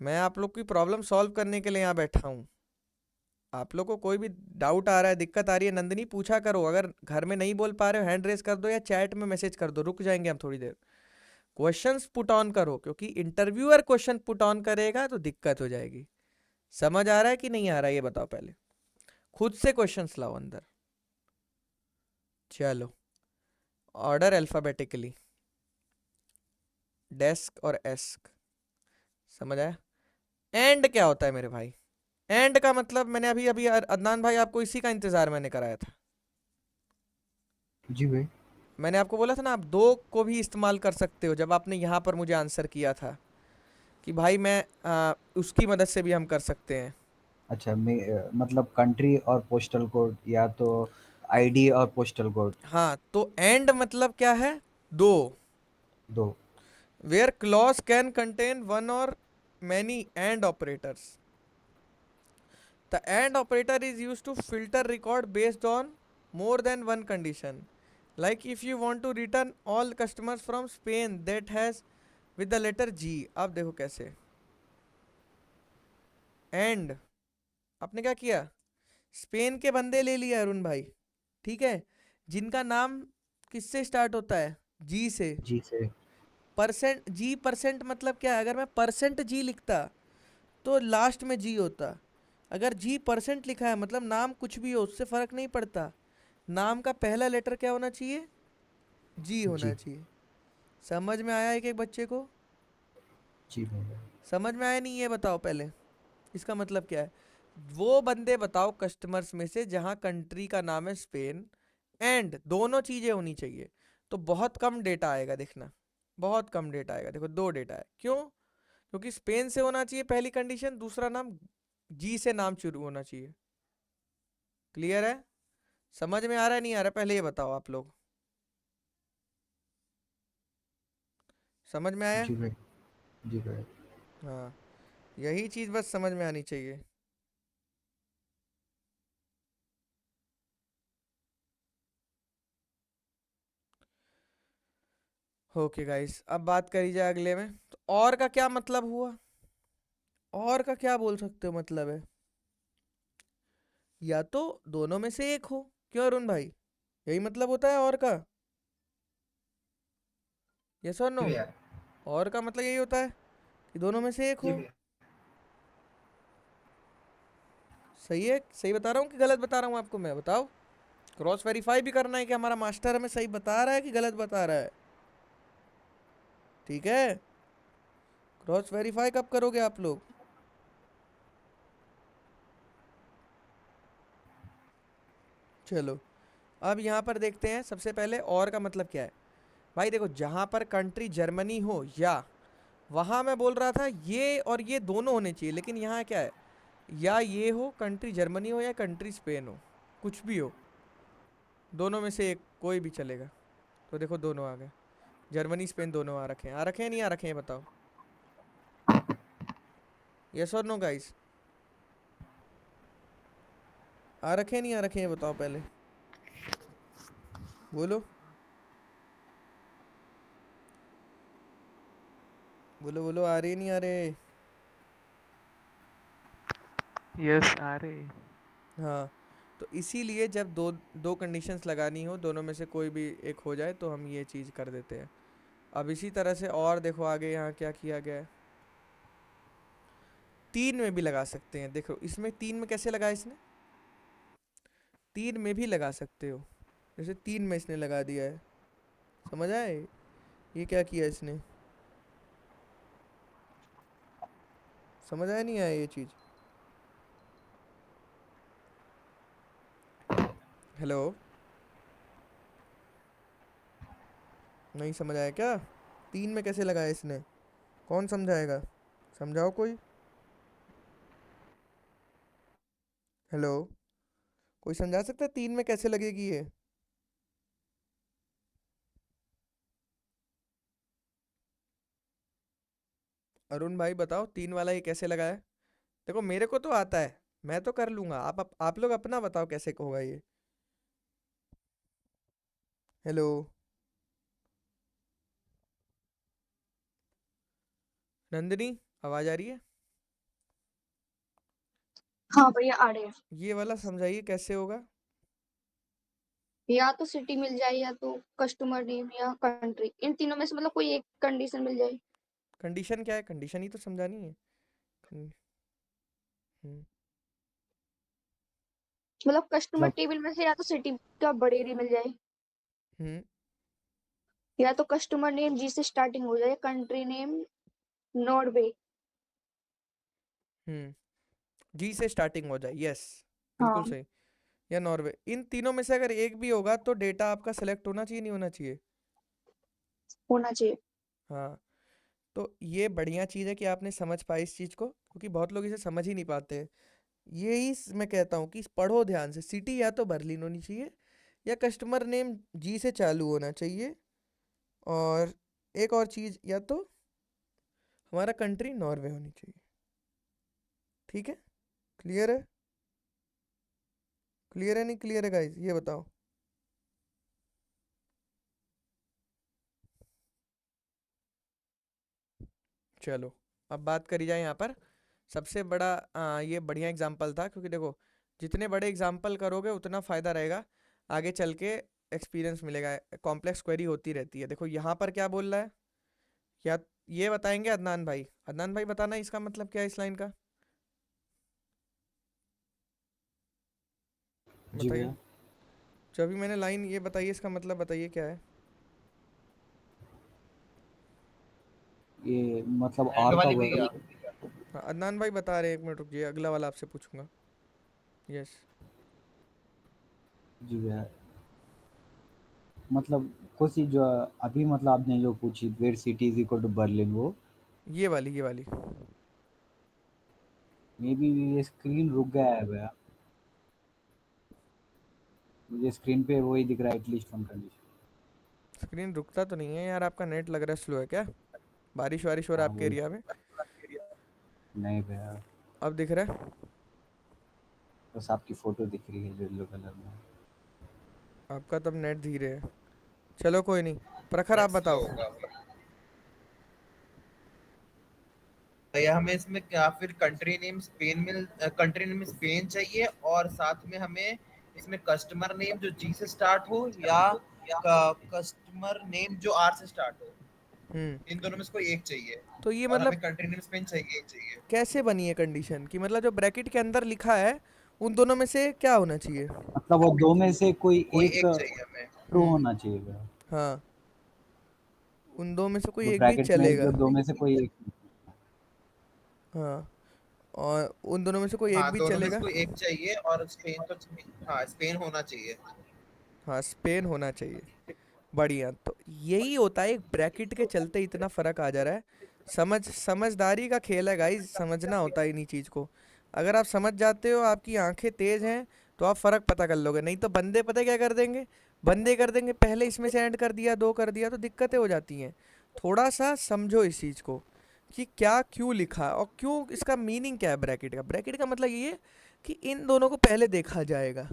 मैं आप लोग की प्रॉब्लम सॉल्व करने के लिए यहाँ बैठा हूँ। आप लोग को कोई भी डाउट आ रहा है, दिक्कत आ रही है, नंदिनी पूछा करो। अगर घर में नहीं बोल पा रहे हो हैंड रेस कर दो या चैट में मैसेज कर दो, रुक जाएंगे हम थोड़ी देर। क्वेश्चंस पुट ऑन करो, क्योंकि इंटरव्यूअर क्वेश्चन पुट ऑन करेगा तो दिक्कत हो जाएगी। समझ आ रहा है कि नहीं आ रहा है ये बताओ पहले, खुद से क्वेश्चंस लाओ अंदर। चलो, ऑर्डर अल्फाबेटिकली, डेस्क और एस्क, समझ आया? एंड क्या होता है मेरे भाई? एंड का मतलब मैंने अभी अभी अदनान भाई आपको इसी का इंतजार मैंने कराया था। जी भाई। मैंने आपको बोला था ना, आप दो को भी इस्तेमाल कर सकते हो, जब आपने यहाँ पर मुझे आंसर किया था कि भाई मैं उसकी मदद से भी हम कर सकते हैं। अच्छा, मतलब कंट्री और पोस्टल कोड, या तो आईडी और पोस्टल कोड। हाँ, तो एंड मतलब क्या है? दो। दो। Where clause can contain one और many and operators. The and operator is use to filter record based on more than one condition. Like if you want to return all customers from Spain that has with the letter G. अब देखो कैसे एंड आपने क्या किया, स्पेन के बंदे ले लिए अरुण भाई, ठीक है, जिनका नाम किससे स्टार्ट होता है? जी से। जी से। परसेंट जी, परसेंट मतलब क्या है? अगर मैं परसेंट जी लिखता तो लास्ट में जी होता। अगर जी परसेंट लिखा है मतलब नाम कुछ भी हो उससे फर्क नहीं पड़ता, नाम का पहला लेटर क्या होना चाहिए? जी होना जी। चाहिए। समझ में आया एक एक बच्चे को? जी भैया। समझ में आया नहीं, ये बताओ पहले इसका मतलब क्या है। वो बंदे बताओ कस्टमर्स में से जहां कंट्री का नाम है स्पेन, एंड दोनों चीजें होनी चाहिए, तो बहुत कम डेटा आएगा, देखना बहुत कम डेटा आएगा। देखो दो डेटा है, क्यों? क्योंकि स्पेन से होना चाहिए पहली कंडीशन, दूसरा नाम जी से नाम शुरू होना चाहिए। क्लियर है? समझ में आ रहा है नहीं आ रहा, पहले ये बताओ आप लोग। समझ में आया? जी भाई। जी भाई। हाँ, यही चीज बस समझ में आनी चाहिए। ओके गाइस, अब बात करी जाए अगले में। तो और का क्या मतलब हुआ? और का क्या बोल सकते हो मतलब है? या तो दोनों में से एक हो। क्यों अरुण भाई? यही मतलब होता है और का। यस और नो? जी भैया। और का मतलब यही होता है कि दोनों में से एक जी हो। भैया। सही है? सही बता रहा हूँ कि गलत बता रहा हूँ आपको मैं? बताओ। क्रॉस वेरीफाई भी करना है कि हमारा मास्टर हमें सही बता रहा है कि गलत बता रहा है। ठीक है? क्रॉस वेरीफाई कब करोगे आप लोग? चलो, अब यहाँ पर देखते हैं सबसे पहले और का मतलब क्या है। भाई देखो, जहाँ पर कंट्री जर्मनी हो या, वहाँ मैं बोल रहा था ये और ये दोनों होने चाहिए, लेकिन यहाँ क्या है, या ये हो कंट्री जर्मनी हो या कंट्री स्पेन हो, कुछ भी हो, दोनों में से एक कोई भी चलेगा। तो देखो दोनों आ गए, जर्मनी स्पेन दोनों आ रखे हैं नहीं आ रखे हैं बताओ। यस और नो गाइस? आ रखे हैं नहीं आ रखे हैं बताओ पहले, बोलो बोलो बोलो, आ रहे नहीं आ रहे? यस आ रहे। हाँ, तो इसीलिए जब दो दो कंडीशंस लगानी हो, दोनों में से कोई भी एक हो जाए तो हम ये चीज़ कर देते हैं। अब इसी तरह से और देखो आगे यहाँ क्या किया गया है। तीन में भी लगा सकते हैं। देखो इसमें तीन में कैसे लगा इसने, तीन में भी लगा सकते हो। जैसे तीन में इसने लगा दिया है, समझ आए? ये क्या किया इसने, समझ आया नहीं आया ये चीज़? हेलो, नहीं समझ आया क्या? तीन में कैसे लगाया इसने? कौन समझाएगा? समझाओ कोई। हेलो, कोई समझा सकता है तीन में कैसे लगेगी ये? अरुण भाई बताओ, तीन वाला ये कैसे लगा है? देखो मेरे को तो आता है, मैं तो कर लूंगा। आप लोग अपना बताओ कैसे होगा ये। हेलो, नंदिनी, आवाज आ रही है? हाँ भैया आ रहे हैं। ये वाला समझाइए कैसे होगा। या तो सिटी मिल जाए या तो कस्टमर नेम या कंट्री, इन तीनों में से मतलब कोई एक कंडीशन मिल जाए। कंडीशन क्या है? कंडीशन ही तो समझानी है। हम्म। हम्म। मतलब कस्टमर मतलब टेबल में से या तो सिटी का बड़े एरिया मिल जाए, हम्म। या तो कस्टमर नेम जी से स्टार्टिंग हो जाए, कंट्री नेम नॉर्वे। हम्म। जी से स्टार्टिंग हो जाए, यस, बिल्कुल हाँ सही। या नॉर्वे, इन तीनों में से अगर एक भी होगा तो डेटा आपका सेलेक्ट होना चाहिए नहीं होना चाहिए? होना चाहिए। हाँ, तो ये बढ़िया चीज़ है कि आपने समझ पाई इस चीज़ को, क्योंकि बहुत लोग इसे समझ ही नहीं पाते हैं। मैं कहता हूँ कि पढ़ो ध्यान से। सिटी या तो बर्लिन होनी चाहिए, या कस्टमर नेम जी से चालू होना चाहिए, और एक और चीज़, या तो हमारा कंट्री नॉर्वे होनी चाहिए। ठीक है? क्लियर है? क्लियर है नहीं क्लियर है गाइस, ये बताओ। चलो, अब बात करी जाए यहाँ पर सबसे बड़ा। ये बढ़िया एग्जाम्पल था, क्योंकि देखो जितने बड़े एग्जाम्पल करोगे उतना फ़ायदा रहेगा, आगे चल के एक्सपीरियंस मिलेगा। कॉम्प्लेक्स क्वेरी होती रहती है। देखो यहाँ पर क्या बोल रहा है, या ये बताएंगे अदनान भाई? अदनान भाई बताना इसका मतलब क्या है इस लाइन का, जी बताइए। भैया, जो अभी मैंने लाइन ये बताइए, इसका मतलब बताइए क्या है। ये मतलब एंड और का वाली वर्ड। भैया। हाँ, अदनान भाई बता रहे हैं, 1 मिनट रुकिए, अगला वाला आपसे पूछूंगा। यस। जी भैया, मतलब कुछ चीज जो अभी मतलब आपने जो पूछी, where city is equal to Berlin, वो ये वाली। मे बी ये स्क्रीन रुक गया है भैया। मुझे स्क्रीन पे वही दिख रहा है, एटलीस्ट वन कंडीशन। स्क्रीन रुकता तो नहीं है यार, आपका नेट लग रहा है स्लो है क्या? बारिश वारिश हो रहा हाँ है आपके वही। एरिया में? नहीं भैया, अब दिख रहा है? बस आपकी फोटो दिख रही है येलो कलर में। आपका तब नेट धीरे है। चलो कोई नहीं, प्रखर आप That's slow बताओ। होगा वो। भैया हमें इसमें क्या फिर कंट्री नेम स्पेन चाहिए और साथ में हमें इसमें कस्टमर नेम जो जी से स्टार्ट हो या कस्टमर नेम जो आर से स्टार्ट हो, हम्म। इन दोनों में से कोई एक चाहिए। तो ये और मतलब हमें कंट्री नेम स्पेन चाहिए ही चाहिए। कैसे बनी है कंडीशन कि मतलब जो ब्रैकेट के अंदर लिखा है उन दोनों में से क्या होना चाहिए? मतलब वो दो में से कोई कोई एक एक चाहिए हमें। ट्रू हम्म। होना चाहिए भैया। हाँ, उन दो में से कोई जो एक भी ब्रैकेट में चलेगा। जो दो में से कोई एक। हाँ, और उन दोनों में से कोई एक हाँ भी दोनों में से चलेगा। कोई एक चाहिए और स्पेन तो, हाँ स्पेन होना चाहिए। हाँ, स्पेन होना चाहिए। बढ़िया, तो यही होता है, एक ब्रैकेट के चलते इतना फर्क आ जा रहा है। समझदारी का खेल है गाइस, समझना होता है इन्हीं चीज को। अगर आप समझ जाते हो, आपकी आंखें तेज हैं, तो आप फर्क पता कर लोगे। नहीं तो बंदे पता है क्या कर देंगे, बंदे कर देंगे पहले इसमें से ऐड कर दिया, दो कर दिया, तो दिक्कतें हो जाती हैं। थोड़ा सा समझो इस चीज को कि क्या क्यों लिखा और क्यों, इसका मीनिंग क्या है ब्रैकेट का। ब्रैकेट का मतलब ये है कि इन दोनों को पहले देखा जाएगा,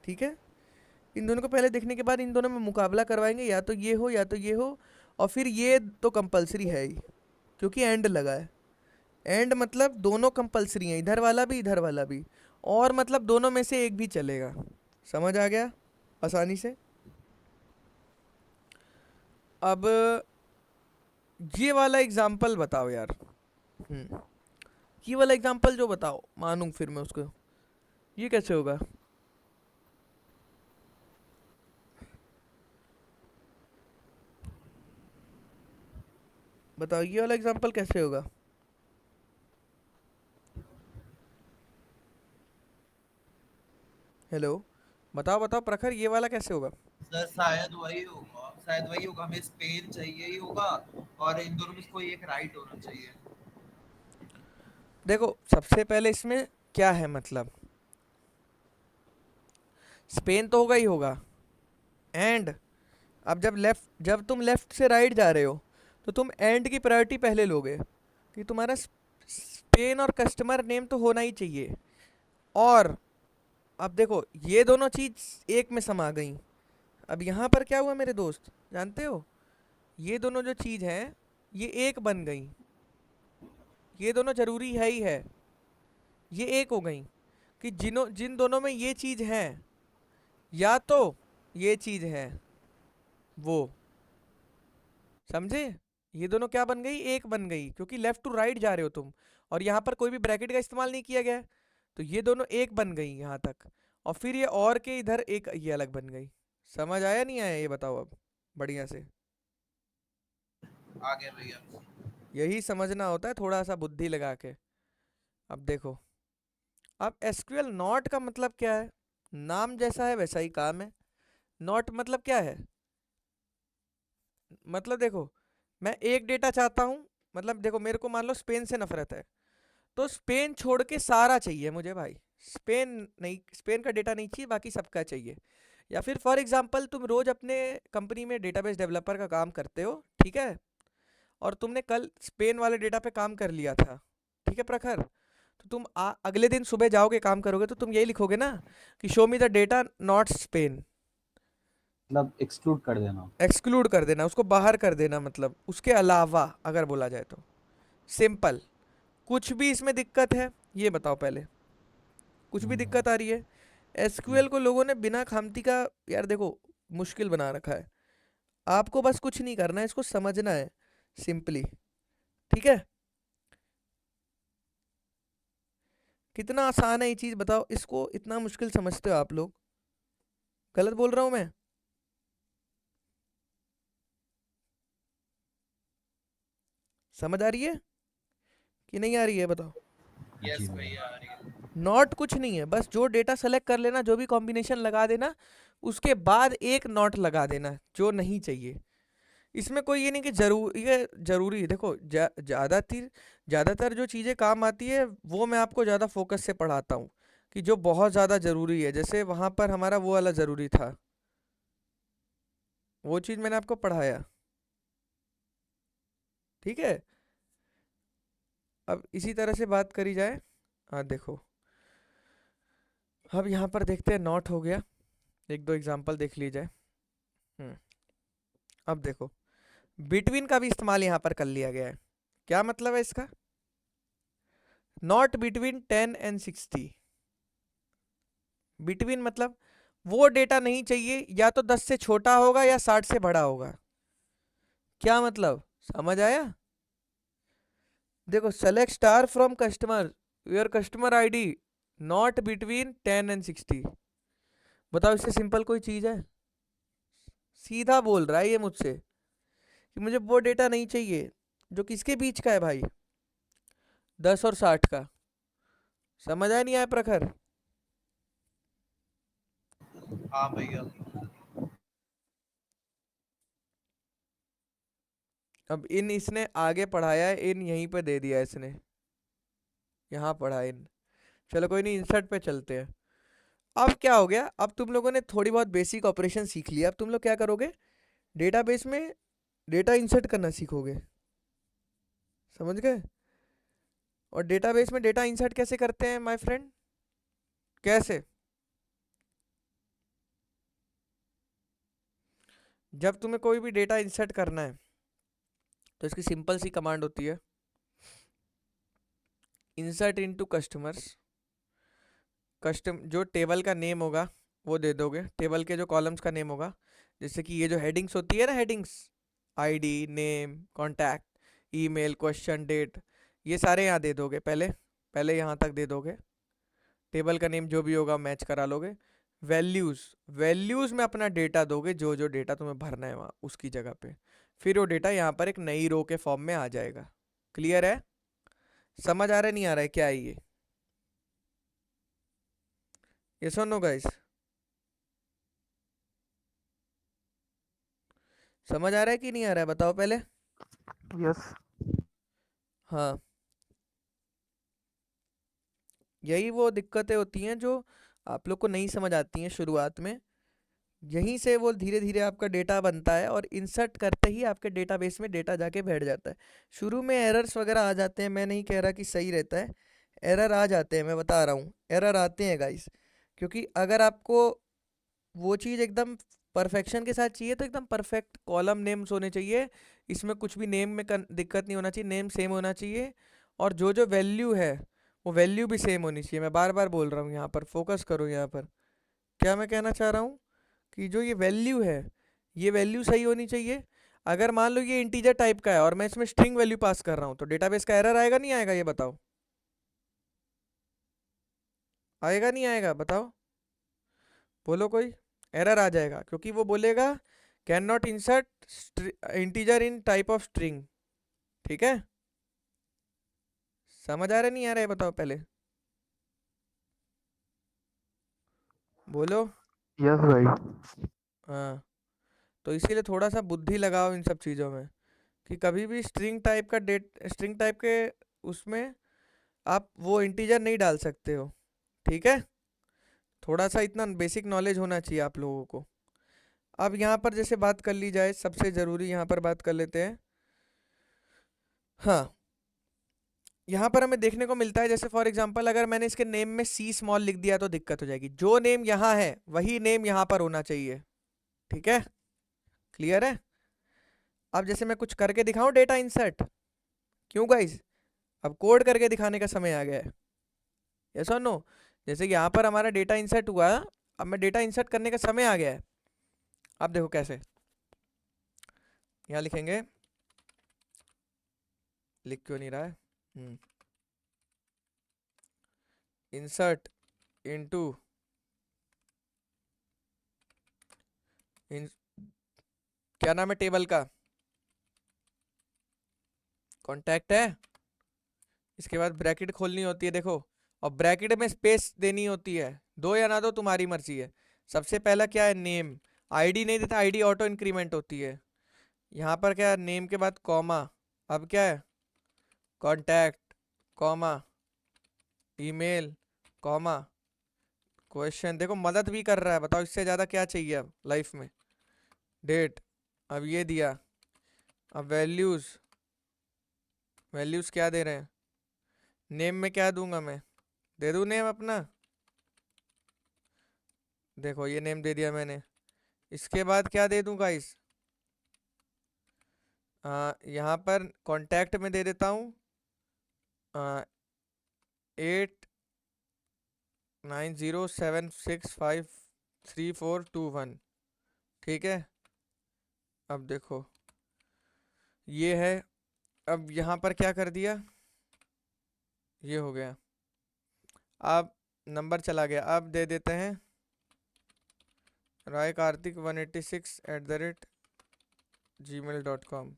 ठीक है। इन दोनों को पहले देखने के बाद इन दोनों में मुकाबला करवाएंगे, या तो ये हो या तो ये हो, और फिर ये तो कंपलसरी है ही, क्योंकि एंड लगा है। एंड मतलब दोनों कंपलसरी हैं, इधर वाला भी इधर वाला भी, और मतलब दोनों में से एक भी चलेगा। समझ आ गया आसानी से? अब ये वाला एग्जाम्पल बताओ यार। हम्म, ये वाला एग्जाम्पल जो बताओ, मानूं फिर मैं उसको, ये कैसे होगा? बताओ ये वाला एग्जाम्पल कैसे होगा? हेलो, बताओ बताओ प्रखर, ये वाला कैसे होगा? सर शायद वही होगा, हमें स्पेन चाहिए ही होगा और इन दोनों में से कोई एक राइट होना चाहिए। देखो, सबसे पहले इसमें क्या है मतलब, स्पेन तो होगा ही होगा। एंड अब जब तुम लेफ्ट से राइट जा रहे हो, तो तुम एंड की प्रायोरिटी पहले लोगे, कि तुम्हारा स्पेन और कस्टमर नेम तो होना ही चाहिए। और अब देखो, ये दोनों चीज एक में समा गई। अब यहाँ पर क्या हुआ मेरे दोस्त, जानते हो? ये दोनों जो चीज हैं, ये एक बन गई। ये दोनों जरूरी है ही है, ये एक हो गई। कि जिन दोनों में ये चीज है, या तो ये चीज है वो, समझे? ये दोनों क्या बन गई, एक बन गई, क्योंकि लेफ्ट टू राइट जा रहे हो तुम, और यहाँ पर कोई भी ब्रैकेट का इस्तेमाल नहीं किया गया है। तो ये दोनों एक बन गई यहाँ तक, और फिर ये और के इधर एक ये अलग बन गई। समझ आया नहीं आया, ये बताओ अब बढ़िया से। आगे भैया। यही समझना होता है, थोड़ा सा बुद्धि लगा के। अब देखो, अब एसक्यूएल नॉट का मतलब क्या है? नाम जैसा है वैसा ही काम है। नॉट मतलब क्या है? मतलब देखो, मैं एक डेटा चाहता हूँ, मतलब देखो, मेरे को मान लो स्पेन से नफरत है, तो स्पेन छोड़ के सारा चाहिए मुझे भाई। स्पेन नहीं, स्पेन का डेटा नहीं चाहिए, बाकी सबका चाहिए। या फिर फॉर एग्जांपल, तुम रोज अपने कंपनी में डेटाबेस डेवलपर का काम करते हो, ठीक है, और तुमने कल स्पेन वाले डेटा पे काम कर लिया था, ठीक है प्रखर, तो तुम अगले दिन सुबह जाओगे काम करोगे, तो तुम यही लिखोगे ना कि show me the data not Spain. मतलब एक्सक्लूड कर देना। एक्सक्लूड कर देना, उसको बाहर कर देना, मतलब उसके अलावा अगर बोला जाए तो। सिंपल। कुछ भी इसमें दिक्कत है, ये बताओ पहले, कुछ भी दिक्कत आ रही है? एसक्यूएल को लोगों ने बिना खामती का, यार देखो, मुश्किल बना रखा है। आपको बस कुछ नहीं करना है, इसको समझना है सिंपली, ठीक है। कितना आसान है ये चीज़, बताओ, इसको इतना मुश्किल समझते हो आप लोग? गलत बोल रहा हूँ मैं? समझ आ रही है कि नहीं आ रही है, बताओ? यस जी भैया। भैया आ रही है। नॉट कुछ नहीं है, बस जो डेटा सेलेक्ट कर लेना, जो भी कॉम्बिनेशन लगा देना, उसके बाद एक नॉट लगा देना जो नहीं चाहिए। इसमें कोई ये नहीं कि ये जरूरी है। देखो, ज़्यादातर जो चीज़ें काम आती है, वो मैं आपको ज़्यादा फोकस से पढ़ाता हूँ, कि जो बहुत ज़्यादा ज़रूरी है, जैसे वहाँ पर हमारा वो वाला ज़रूरी था, वो चीज़ मैंने आपको पढ़ाया, ठीक है। अब इसी तरह से बात करी जाए, हाँ देखो, अब यहाँ पर देखते हैं, नॉट हो गया, एक दो एग्जांपल देख ली जाए। हम्म अब देखो बिटवीन का भी इस्तेमाल यहाँ पर कर लिया गया है। क्या मतलब है इसका? Not between 10 and 60। बिटवीन मतलब वो डेटा नहीं चाहिए, या तो 10 से छोटा होगा या 60 से बड़ा होगा। क्या मतलब, समझ आया? देखो, select star from customer, your customer ID not between 10 and 60। बताओ, इससे सिंपल कोई चीज है? सीधा बोल रहा है ये मुझसे कि मुझे वो डेटा नहीं चाहिए जो किसके बीच का है भाई, 10 और 60 का। समझ आया नहीं आया प्रखर? हाँ भैया। अब इन इसने आगे पढ़ाया है, इन यहीं पे दे दिया है इसने, यहाँ पढ़ा इन। चलो कोई नहीं, इंसर्ट पे चलते हैं। अब क्या हो गया, अब तुम लोगों ने थोड़ी बहुत बेसिक ऑपरेशन सीख लिया। अब तुम लोग क्या करोगे, डेटाबेस में डेटा इंसर्ट करना सीखोगे। समझ गए? और डेटाबेस में डेटा इंसर्ट कैसे करते हैं माय फ्रेंड? कैसे? जब तुम्हें कोई भी डेटा इंसर्ट करना है तो इसकी सिंपल सी कमांड होती है, इंसर्ट इनटू कस्टमर्स। कस्टम जो टेबल का नेम होगा वो दे दोगे, टेबल के जो कॉलम्स का नेम होगा, जैसे कि ये जो हेडिंग्स होती है ना, headings, ID, name, contact, email, question, date, ये सारे यहाँ दे दोगे। पहले पहले यहाँ तक दे दोगे। टेबल का नेम जो भी होगा मैच करा लोगे। वैल्यूज़, वैल्यूज़ में अपना डेटा दोगे, जो जो डेटा तुम्हें भरना है वहाँ उसकी जगह पे। फिर वो डेटा यहाँ पर एक नई रो के फॉर्म में आ जाएगा। क्लियर है? समझ आ रहा है नहीं आ रहा है, क्या है ये सुनो गाइस, समझ आ रहा है कि नहीं आ रहा है, बताओ पहले। यस। हाँ, यही वो दिक्कतें होती हैं जो आप लोग को नहीं समझ आती हैं शुरुआत में। यहीं से वो धीरे धीरे आपका डेटा बनता है, और इंसर्ट करते ही आपके डेटाबेस में डेटा जाके बैठ जाता है। शुरू में एरर्स वगैरह आ जाते हैं, मैं नहीं कह रहा कि सही रहता है, एरर आ जाते हैं, मैं बता रहा हूँ एरर आते हैं गाइस। क्योंकि अगर आपको वो चीज़ एकदम परफेक्शन के साथ चाहिए तो एकदम परफेक्ट कॉलम नेम्स होने चाहिए। इसमें कुछ भी नेम में दिक्कत नहीं होना चाहिए, नेम सेम होना चाहिए। और जो जो वैल्यू है वो वैल्यू भी सेम होनी चाहिए। मैं बार बार बोल रहा हूँ, यहाँ पर फोकस करो। यहाँ पर क्या मैं कहना चाह रहा हूँ कि जो ये वैल्यू है, ये वैल्यू सही होनी चाहिए। अगर मान लो ये इंटीजर टाइप का है और मैं इसमें स्ट्रिंग वैल्यू पास कर रहा हूँ, तो डेटाबेस का एरर आएगा नहीं आएगा, ये बताओ? आएगा नहीं आएगा, बताओ? बोलो कोई। एरर आ जाएगा, क्योंकि वो बोलेगा can not insert integer in type of string. ठीक है? समझ आ रहा नहीं आ रहा है, बताओ पहले? बोलो। यस भाई। हाँ, तो इसीलिए थोड़ा सा बुद्धि लगाओ इन सब चीज़ों में, कि कभी भी स्ट्रिंग टाइप का स्ट्रिंग टाइप के उसमें आप वो इंटीजर नहीं डाल सकते हो। ठीक है? थोड़ा सा इतना बेसिक नॉलेज होना चाहिए आप लोगों को। अब यहाँ पर जैसे बात कर ली जाए, सबसे ज़रूरी यहाँ पर बात कर लेते हैं। हाँ, यहाँ पर हमें देखने को मिलता है, जैसे फॉर एग्जांपल अगर मैंने इसके नेम में सी स्मॉल लिख दिया तो दिक्कत हो जाएगी। जो नेम यहाँ है वही नेम यहाँ पर होना चाहिए। ठीक है? क्लियर है? अब जैसे मैं कुछ करके दिखाऊं डेटा इंसर्ट, क्यों गाइस? अब कोड करके दिखाने का समय आ गया है। यस और नो? जैसे यहाँ पर हमारा डेटा इंसर्ट हुआ, अब मैं डेटा इंसर्ट करने का समय आ गया है। अब देखो कैसे, यहाँ लिखेंगे, लिख क्यों नहीं रहा है, इंसर्ट इनटू क्या नाम है टेबल का? कॉन्टैक्ट है। इसके बाद ब्रैकेट खोलनी होती है, देखो, और ब्रैकेट में स्पेस देनी होती है। दो या ना दो तुम्हारी मर्जी है। सबसे पहला क्या है, नेम। आईडी नहीं देता, आईडी ऑटो इंक्रीमेंट होती है। यहाँ पर क्या है, नेम के बाद कॉमा। अब क्या है, contact, comma, email, comma, question. देखो मदद भी कर रहा है, बताओ इससे ज़्यादा क्या चाहिए अब लाइफ में? डेट, अब ये दिया। अब वैल्यूज़, वैल्यूज़ क्या दे रहे हैं? नेम में क्या दूंगा मैं? दे दूँ नेम अपना? देखो ये नेम दे दिया मैंने। इसके बाद क्या दे दूँ गाइस? यहाँ पर कॉन्टैक्ट में दे देता हूँ 8907653421। ठीक है, अब देखो ये है। अब यहाँ पर क्या कर दिया, ये हो गया। अब नंबर चला गया, अब दे देते हैं राय कार्तिक 186@gmail.com।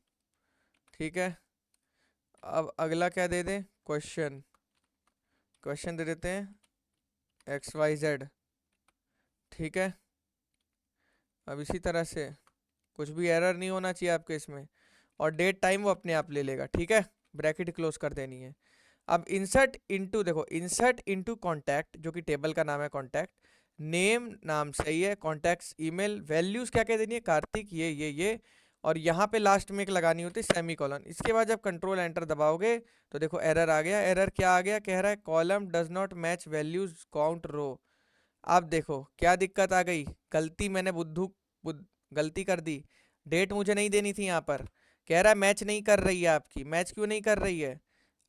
ठीक है, अब अगला क्या दे दें, क्वेश्चन दे देते हैं XYZ। ठीक है, अब इसी तरह से कुछ भी एरर नहीं होना चाहिए आपके इसमें, और डेट टाइम वो अपने आप ले लेगा। ठीक है, ब्रैकेट क्लोज कर देनी है। अब इंसर्ट इनटू, देखो इंसर्ट इनटू कॉन्टैक्ट, जो कि टेबल का नाम है कॉन्टैक्ट, नेम नाम सही है, कॉन्टैक्ट्स ईमेल, वैल्यूज क्या कह देनी है, कार्तिक ये, और यहाँ पे लास्ट में एक लगानी होती है सेमीकोलन। इसके बाद जब कंट्रोल एंटर दबाओगे तो देखो एरर आ गया। एरर क्या आ गया, कह रहा है column does not match values count row. अब देखो क्या दिक्कत आ गई, गलती मैंने गलती कर दी, डेट मुझे नहीं देनी थी। यहाँ पर कह रहा है मैच नहीं कर रही है आपकी, मैच क्यों नहीं कर रही है।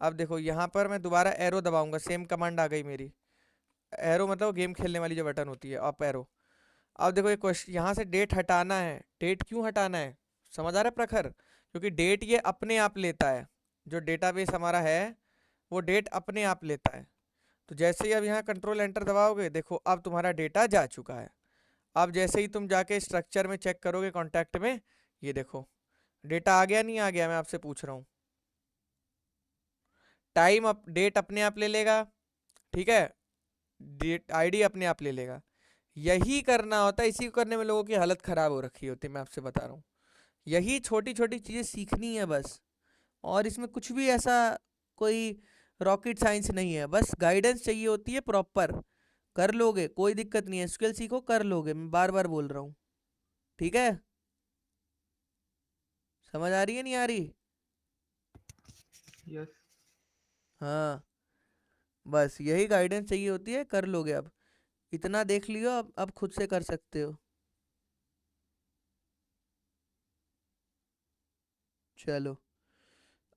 अब देखो यहाँ पर मैं दोबारा एरो दबाऊंगा, सेम कमांड आ गई मेरी। एरो मतलब गेम खेलने वाली जो बटन होती है, अप एरो। अब देखो ये क्वेश्चन, यहाँ से डेट हटाना है। डेट क्यों हटाना है, समझ आ रहा है प्रखर, क्योंकि डेट ये अपने आप लेता है, जो डेटाबेस हमारा है वो डेट अपने आप लेता है। तो जैसे ही अब यहाँ कंट्रोल एंटर दबाओगे, देखो अब तुम्हारा डेटा जा चुका है। अब जैसे ही तुम जाके स्ट्रक्चर में चेक करोगे कॉन्टैक्ट में, ये देखो डेटा आ गया नहीं आ गया, मैं आपसे पूछ रहा हूँ। टाइम डेट अपने आप ले लेगा, ठीक है, डेट आईडी अपने आप ले लेगा। यही करना होता है, इसी को करने में लोगों की हालत खराब हो रखी होती है, मैं आपसे बता रहा हूँ। यही छोटी छोटी चीज़ें सीखनी है बस, और इसमें कुछ भी ऐसा कोई रॉकेट साइंस नहीं है, बस गाइडेंस चाहिए होती है प्रॉपर। कर लोगे कोई दिक्कत नहीं है, एसक्यूएल सीखो कर लोगे, मैं बार बार बोल रहा हूँ। ठीक है, समझ आ रही है नहीं आ रही। यस। हाँ, बस यही गाइडेंस चाहिए होती है, कर लोगे। अब इतना देख लियो, अब खुद से कर सकते हो। चलो,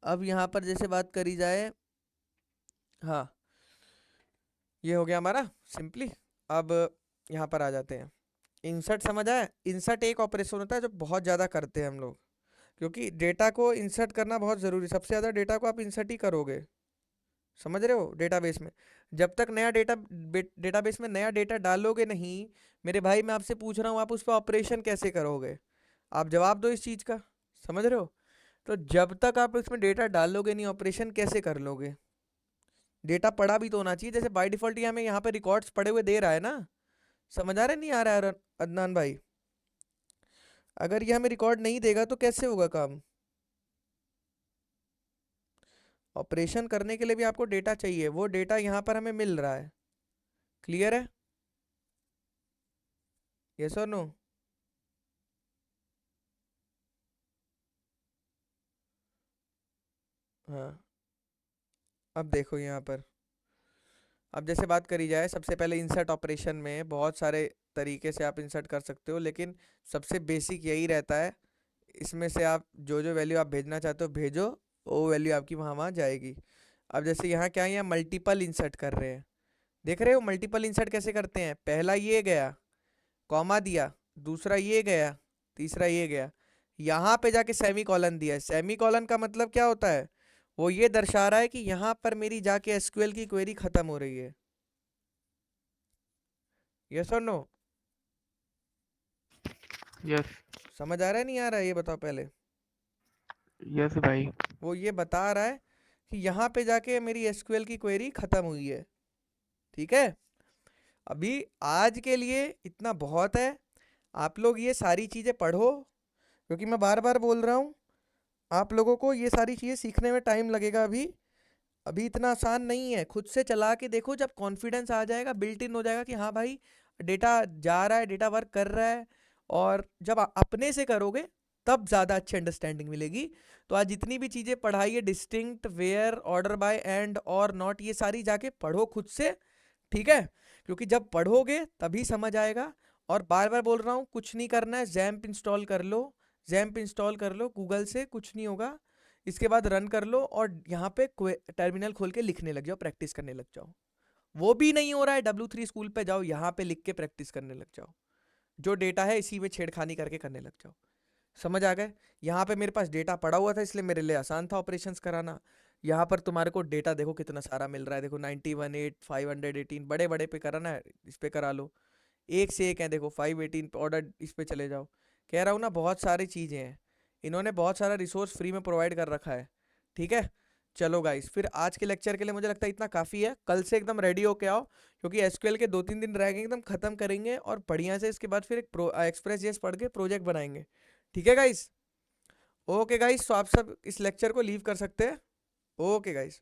अब यहाँ पर जैसे बात करी जाए, हाँ ये हो गया हमारा सिंपली। अब यहाँ पर आ जाते हैं, इंसर्ट समझ आया। इंसर्ट एक ऑपरेशन होता है जो बहुत ज़्यादा करते हैं हम लोग, क्योंकि डेटा को इंसर्ट करना बहुत ज़रूरी, सबसे ज़्यादा डेटा को आप इंसर्ट ही करोगे, समझ रहे हो, डेटाबेस में। जब तक नया डेटाबेस में नया डेटा डालोगे नहीं मेरे भाई, मैं आपसे पूछ रहा हूँ आप उस पर ऑपरेशन कैसे करोगे, आप जवाब दो इस चीज़ का, समझ रहे हो। तो जब तक आप इसमें डेटा डालोगे नहीं, ऑपरेशन कैसे कर लोगे। डेटा पड़ा भी तो होना चाहिए, जैसे बाय डिफॉल्ट ही हमें यहाँ पे रिकॉर्ड्स पड़े हुए दे रहा है ना, समझ आ रहा है नहीं आ रहा है अदनान भाई। अगर ये हमें रिकॉर्ड नहीं देगा तो कैसे होगा काम। ऑपरेशन करने के लिए भी आपको डेटा चाहिए, वो डेटा यहाँ पर हमें मिल रहा है। क्लियर है, यस और नो। हाँ, अब देखो यहाँ पर, अब जैसे बात करी जाए, सबसे पहले इंसर्ट ऑपरेशन में बहुत सारे तरीके से आप इंसर्ट कर सकते हो, लेकिन सबसे बेसिक यही रहता है। इसमें से आप जो जो वैल्यू आप भेजना चाहते हो भेजो, वो वैल्यू आपकी वहाँ वहाँ जाएगी। अब जैसे यहाँ क्या है, यहाँ मल्टीपल इंसर्ट कर रहे हैं, देख रहे हो मल्टीपल इंसर्ट कैसे करते हैं। पहला ये गया, कॉमा दिया, दूसरा ये गया, तीसरा ये गया, यहाँ पे जाके सेमी कॉलन दिया। सेमी कॉलन का मतलब क्या होता है, वो ये दर्शा रहा है कि यहाँ पर मेरी जाके एसक्यूएल की क्वेरी खत्म हो रही है। यस और नो, यस। समझ आ रहा है नहीं आ रहा है, ये बताओ पहले। यस भाई। वो ये बता रहा है कि यहाँ पे जाके मेरी एसक्यूएल की क्वेरी खत्म हुई है। ठीक है, अभी आज के लिए इतना बहुत है, आप लोग ये सारी चीज़ें पढ़ो, क्योंकि मैं बार बार बोल रहा हूँ आप लोगों को ये सारी चीज़ें सीखने में टाइम लगेगा। अभी अभी इतना आसान नहीं है, खुद से चला के देखो, जब कॉन्फिडेंस आ जाएगा, बिल्ट इन हो जाएगा कि हाँ भाई डेटा जा रहा है, डेटा वर्क कर रहा है, और जब अपने से करोगे तब ज़्यादा अच्छी अंडरस्टैंडिंग मिलेगी। तो आज जितनी भी चीज़ें पढ़ाई है, distinct, where, order by, and, और नॉट, ये सारी जाके पढ़ो खुद से। ठीक है, क्योंकि जब पढ़ोगे तभी समझ आएगा। और बार बार बोल रहा हूँ, कुछ नहीं करना है, जैम्प इंस्टॉल कर लो, जैम्प इंस्टॉल कर लो गूगल से, कुछ नहीं होगा। इसके बाद रन कर लो और यहाँ पे टर्मिनल खोल के लिखने लग जाओ, प्रैक्टिस करने लग जाओ। वो भी नहीं हो रहा है, W3 स्कूल पे जाओ, यहाँ पे लिख के प्रैक्टिस करने लग जाओ। जो डेटा है इसी में छेड़खानी करके करने लग जाओ। समझ आ गए? यहाँ पे मेरे पास डेटा पड़ा हुआ था इसलिए मेरे लिए आसान था ऑपरेशंस कराना। यहाँ पर तुम्हारे को डेटा देखो कितना सारा मिल रहा है, देखो 91, 518 बड़े बड़े पे कराना है, इस पे करा लो। एक से एक है, देखो 518 पे ऑर्डर, इस पे चले जाओ। कह रहा हूँ ना, बहुत सारी चीज़ें हैं, इन्होंने बहुत सारा रिसोर्स फ्री में प्रोवाइड कर रखा है। ठीक है, चलो गाइस, फिर आज के लेक्चर के लिए मुझे लगता है इतना काफ़ी है। कल से एकदम रेडी होके आओ, क्योंकि एसक्यूएल के 2-3 दिन रह गए, एकदम खत्म करेंगे और बढ़िया से इसके बाद फिर एक एक्सप्रेस जेएस पढ़ के प्रोजेक्ट बनाएंगे। ठीक है गाइस? ओके गाइस, तो आप सब इस लेक्चर को लीव कर सकते हैं। Okay guys.